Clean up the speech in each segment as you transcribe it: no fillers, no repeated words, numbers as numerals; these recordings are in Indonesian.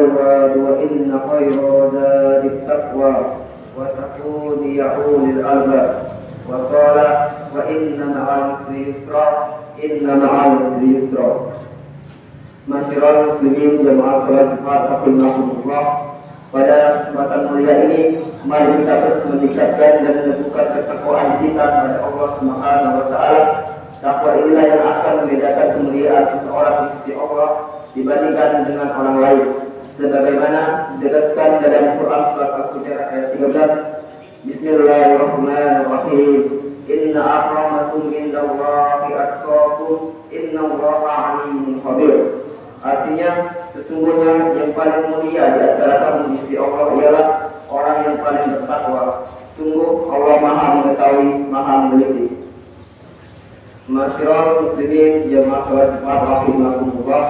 الزاد وإن خير زاد التقوى واتقون يا أولي الألباب. وقال وإن مع العسر يسرا إن مع العسر يسرا. Masyiral muslimin jamaah salat Jumat rahimakumullah. Pada kesempatan mulia ini mari kita terus meningkatkan dan menumbuhkan ketakwaan kita kepada Allah Subhanahu wa taala. Takwa inilah yang akan membedakan kemuliaan seseorang di sisi Allah dibandingkan dengan orang lain. Sebagaimana ditegaskan dalam Quran surat Al-Hujurat ayat 13. Bismillahirrahmanirrahim. Inna akramakum indallahi atqakum innallaha alimun khabir. Artinya sesungguhnya yang paling mulia di antara kamu di sisi Allah ialah orang yang paling bertakwa. Sungguh Allah Maha mengetahui, Maha meneliti. Masyiral muslimin jamaah salat Jumat rahimakumullah.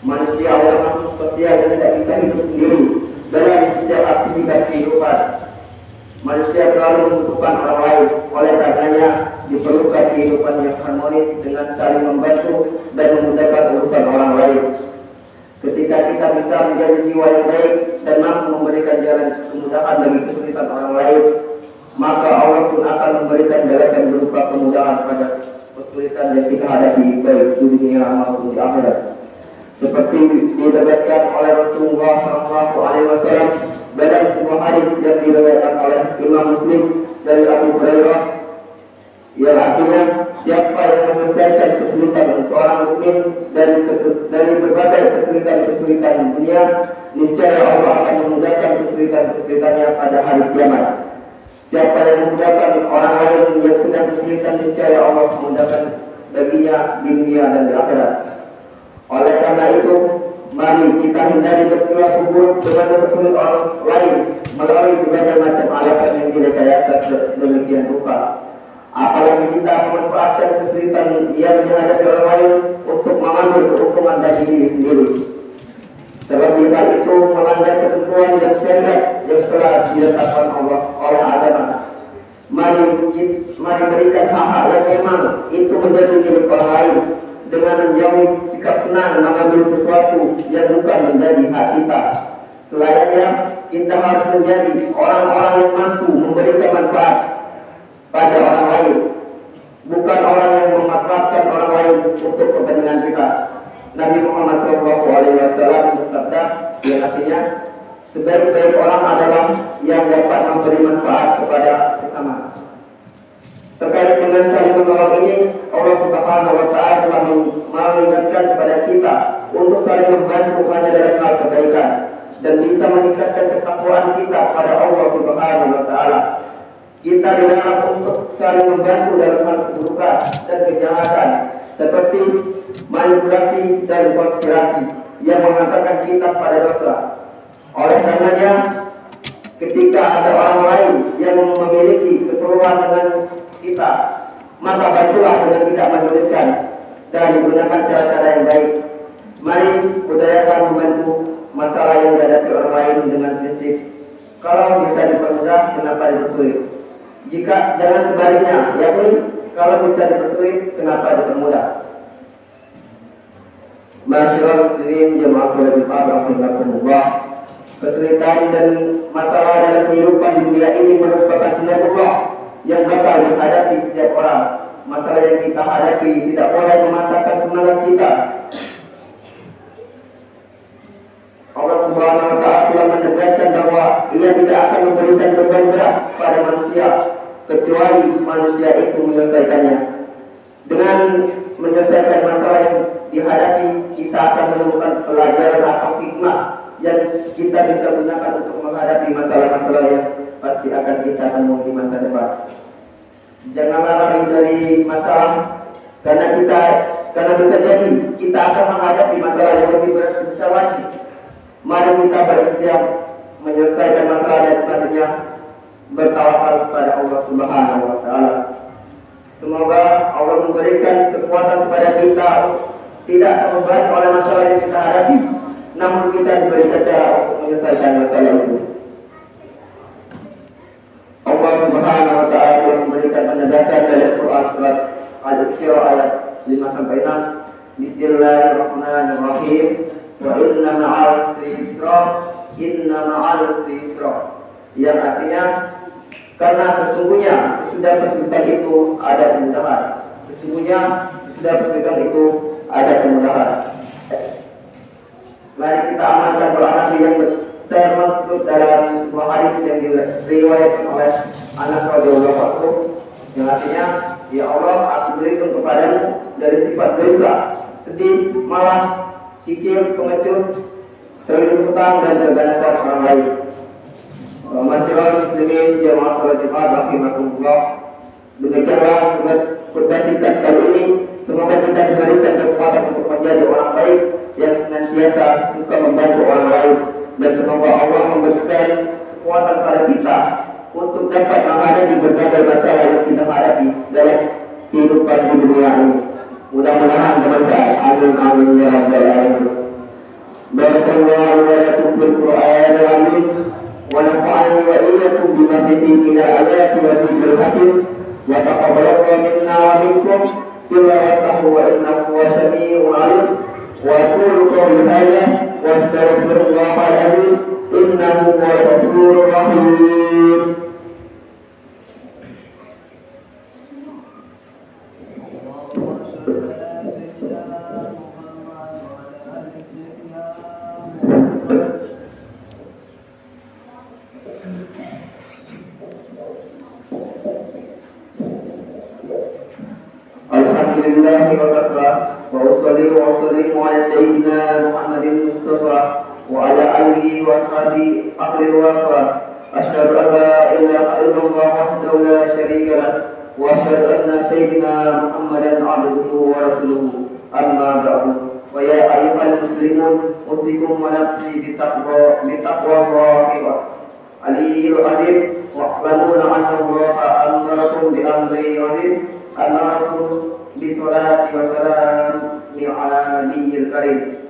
Manusia adalah makhluk sosial yang tidak bisa hidup sendiri dalam setiap aktivitas kehidupan. Manusia selalu membutuhkan orang lain. Oleh karenanya diperlukan kehidupan yang harmonis dengan saling membantu dan memudahkan urusan orang lain. Ketika kita bisa menjadi jiwa yang baik dan mampu memberikan jalan kemudahan bagi kesulitan orang lain, maka Allah pun akan memberikan balasan berupa kemudahan pada kesulitan yang kita hadapi baik di dunia maupun di akhirat. Seperti ditegaskan oleh Rasulullah SAW dalam sebuah hadis yang diriwayatkan oleh Imam Muslim dari Abu Hurairah, yang artinya siapa yang menyelesaikan kesulitan seorang mukmin dari berbagai kesulitan dunia, niscaya Allah akan memudahkan kesulitannya pada hari kiamat. Siapa yang memudahkan orang lain yang sedang kesulitan, niscaya Allah memudahkan baginya di dunia dan di akhirat. Oleh karena itu, mari kita hindari berkilah kubur dengan mempersulit orang lain melalui berbagai macam alasan yang direkayasa sedemikian rupa. Apalagi kita memanfaatkan kesulitan yang dihadapi orang lain untuk mengambil keuntungan dari diri sendiri. Terlebih hal itu melanggar ketentuan dan syariat yang telah ditetapkan Allah oleh agama. Mari berikan hak-hak yang memang itu menjadi milik orang lain dengan menjauhi sikap senang mengambil sesuatu yang bukan menjadi hak kita. Selayaknya kita harus menjadi orang-orang yang mampu memberikan manfaat pada orang lain, bukan orang yang memanfaatkan orang lain untuk kepentingan kita. Nabi Muhammad SAW bersabda yang artinya sebaik-baik orang adalah yang dapat memberi manfaat kepada sesama. Terkait dengan saling menolong ini, Allah Subhanahu wa taala telah mengingatkan kepada kita untuk saling membantu hanya dalam hal kebaikan dan bisa meningkatkan ketakwaan kita pada Allah Subhanahu wa taala. Kita dilarang untuk saling membantu dalam hal keburukan dan kejahatan seperti manipulasi dan konspirasi yang mengantarkan kita pada dosa. Oleh karenanya, ketika ada orang lain yang memiliki keperluan dengan kita, maka bantulah dengan tidak menyulitkan dan menggunakan cara-cara yang baik. Mari budayakan membantu masalah yang dihadapi orang lain dengan prinsip kalau bisa dipermudah, kenapa dipersulit? Jika jangan sebaliknya, yakni kalau bisa dipersulit, kenapa dipermudah? Masyiral muslimin jamaah salat Jumat rahimakumullah. Kesulitan dan masalah dalam kehidupan di dunia ini merupakan sunatullah yang bakal dihadapi setiap orang. Masalah yang kita hadapi tidak boleh mematahkan semangat kita. Allah Subhanahu wa taala telah menegaskan bahwa Ia tidak akan memberikan beban berat pada manusia kecuali manusia itu menyelesaikannya. Dengan menyelesaikan masalah yang dihadapi, kita akan menemukan pelajaran atau hikmah yang kita bisa gunakan untuk menghadapi masalah-masalah yang pasti akan kita temui di masa depan. Janganlah lari dari masalah karena bisa jadi kita akan menghadapi masalah yang lebih berat besar lagi. Mari kita berikhtiar menyelesaikan masalah dan selanjutnya bertawakal kepada Allah Subhanahu wa taala. Semoga Allah memberikan kekuatan kepada kita tidak terbebani oleh masalah yang kita hadapi, namun kita diberikan cara untuk menyelesaikan masalah itu. Allah Subhanahu wa taala telah memberikan penegasan dalam Quran surat Al-Isra ayat 5 sampai 6. Bismillahirrahmanirrahim. wa inna ma'al usri yusra, inna ma'al usri yusra, yang artinya karena sesungguhnya sesudah kesulitan itu ada kemudahan, sesungguhnya sesudah kesulitan itu ada kemudahan. Mari kita amalkan doa Nabi yang termaktub dalam sebuah hadis yang diriwayatkan oleh Anas radhiyallahu anhu, yang artinya, ya Allah, aku berikan kepadamu dari sifat dosa, sedih, malas, kikir, pengecut, terlilit hutang dan keganasan orang lain. Masyarakat muslimin jamaah salat Jumat rahimakumullah. Demikianlah khutbah singkat kali ini. Semoga kita diberikan kekuatan untuk menjadi orang baik yang senantiasa suka membantu orang lain, dan semoga Allah memberikan kekuatan pada kita untuk dapat menghadapi berbagai masalah yang kita hadapi dalam kehidupan di dunia ini. Mudah-mudahan bermanfaat. Amin amin ya rabbal alamin. Barakallahu wa lakum fil Qur'an amin. Wa nafa'ani wa iyyakum bima fihi min al-ayati wa dhikril hakim. Wa taqabbalallahu minna wa minkum tilawatahu wa innahu wasami'un 'alim. Wa aqulu qawli hadha wa astaghfirullaha al-'azim innahu huwal ghafurur rahim. Alhamdulillah wa kafa wa usalli wa usallimu ala sayyidina Muhammadin Mustafa wa ala alihi wa sahbihi ahlil wafa. Asyhadu an la ilaha illallah wahdahu la syarika lah wa asyhadu anna sayyidina Muhammadan abduhu wa rasuluhu. Amma ba'du. Wa ya ayyuhal muslimun usikum wa nafsi bitaqwallahi wa aliyil azim wa a'lamuna anna allaha amarakum bi amri azim. Assalamualaikum bisolati wassalam ala nabiyil karim.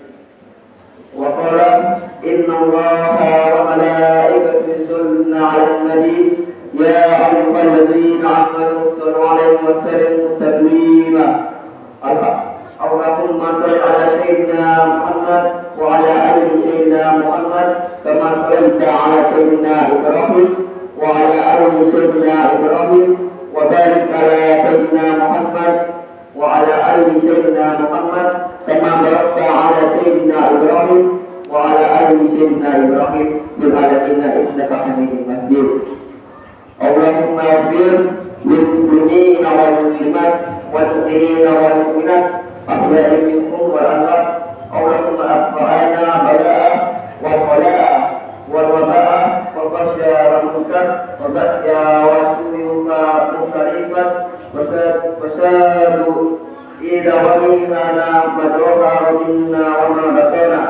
Wa qala inna allaha wa malaikatahu yusholluna 'alan nabi ya ayyuhalladzina amanu shallu 'alaihi wa sallimu taslima. Allahumma shalli 'ala sayyidina Muhammad wa 'ala ali sayyidina Muhammad kama shallaita 'ala sayyidina Ibrahim wa 'ala ali sayyidina Ibrahim wa barik 'ala sayyidina Muhammad wa 'ala ali sayyidina Muhammad kama barakta 'ala sayyidina Ibrahim wa 'ala ali sayyidina Ibrahim fil 'alamin innaka Hamidum Majid. Allahumma ighfir lil muslimina wal muslimat wal mu'minina wal mu'minat ahya'i minhum wal amwat. Allahumma aqba'ana bala'a wal qala'a wal waba'a wal fahsya wal munkar wa ba'ya wa suyuka mukarifat wasadu ida walimana madroha minna wa ma batana.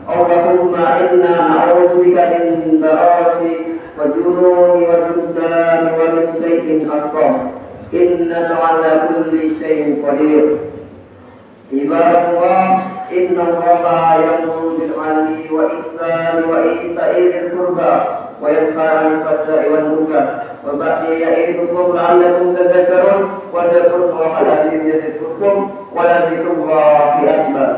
Allahumma inna na'udzubika min barasi wa jununi wa juddani wa min syai'in asqam innaka 'ala kulli syai'in qadir. Ibadallah, inna allaha ya'muru bil 'adli wa ihsani wa ita'i dzil qurba wa yanha 'anil fahsya'i wal munkar wa ba'di ya'idukum la'allakum tadhakkarun wa dhkurullaha al-'azim yazidkum wa la dzikrullahi akbar.